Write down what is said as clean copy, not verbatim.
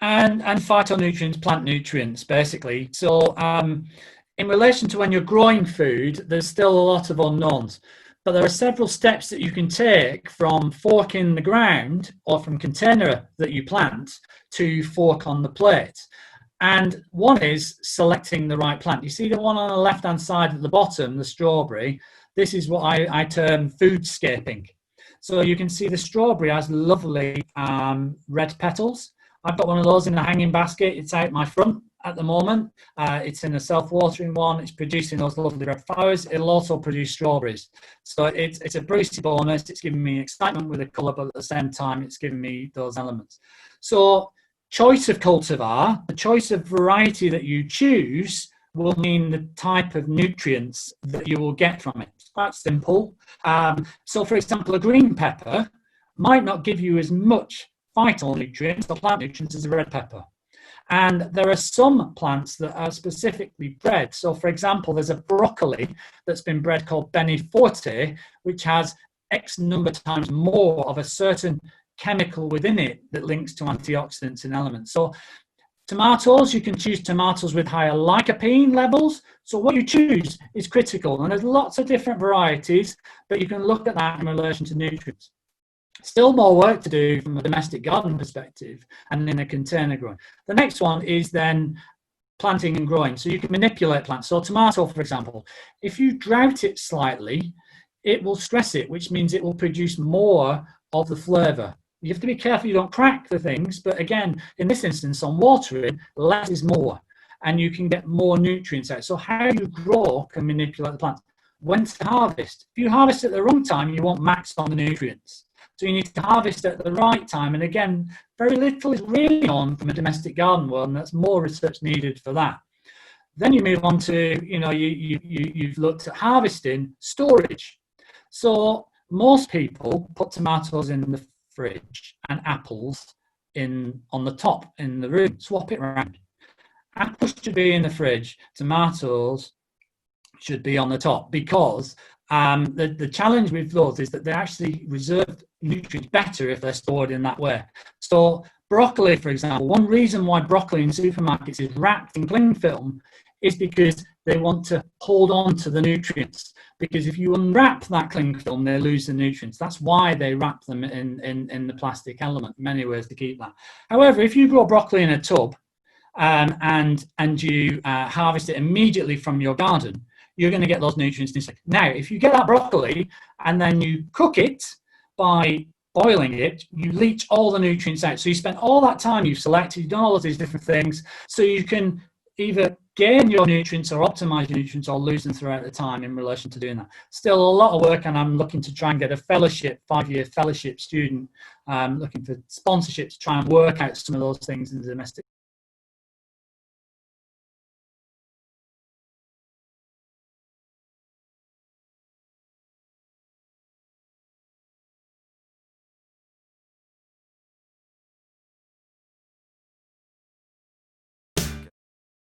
and phytonutrients, plant nutrients, basically. So in relation to when you're growing food, there's still a lot of unknowns. But there are several steps that you can take from fork in the ground or from container that you plant to fork on the plate. And one is selecting the right plant. You see the one on the left-hand side at the bottom, the strawberry. This is what I term foodscaping. So you can see the strawberry has lovely red petals. I've got one of those in a hanging basket. It's out my front at the moment. It's in a self-watering one. It's producing those lovely red flowers. It'll also produce strawberries. So it's a Brucey bonus. It's giving me excitement with the colour, but at the same time, it's giving me those elements. So choice of cultivar, the choice of variety that you choose will mean the type of nutrients that you will get from it. It's quite simple. So for example, a green pepper might not give you as much phytonutrients or plant nutrients as a red pepper. And there are some plants that are specifically bred. So for example, there's a broccoli that's been bred called Beniforte, which has X number of times more of a certain chemical within it that links to antioxidants and elements. So tomatoes, you can choose tomatoes with higher lycopene levels. So what you choose is critical. And there's lots of different varieties, but you can look at that in relation to nutrients. Still more work to do from a domestic garden perspective and in a container growing. The next one is then planting and growing. So you can manipulate plants. So tomato, for example, if you drought it slightly, it will stress it, which means it will produce more of the flavour. You have to be careful you don't crack the things, but again, in this instance, on watering, less is more, and you can get more nutrients out. So how you grow can manipulate the plant. When to harvest? If you harvest at the wrong time, you won't max on the nutrients. So you need to harvest at the right time. And again, very little is really on from a domestic garden world, and that's more research needed for that. Then you move on to, you've looked at harvesting, storage. So most people put tomatoes in the fridge and apples on the top in the room, swap it around. Apples should be in the fridge, tomatoes should be on the top, because the challenge with those is that they actually reserve nutrients better if they're stored in that way. So broccoli, for example, one reason why broccoli in supermarkets is wrapped in cling film is because they want to hold on to the nutrients. Because if you unwrap that cling film, they lose the nutrients. That's why they wrap them in the plastic element. Many ways to keep that. However, if you grow broccoli in a tub and you harvest it immediately from your garden, you're going to get those nutrients in a second. Now, if you get that broccoli and then you cook it by boiling it, you leach all the nutrients out. So you spent all that time, you've selected, you've done all of these different things, so you can either gain your nutrients or optimize your nutrients or lose them throughout the time in relation to doing that. Still a lot of work, and I'm looking to try and get a fellowship, 5-year fellowship student, looking for sponsorship to try and work out some of those things in the domestic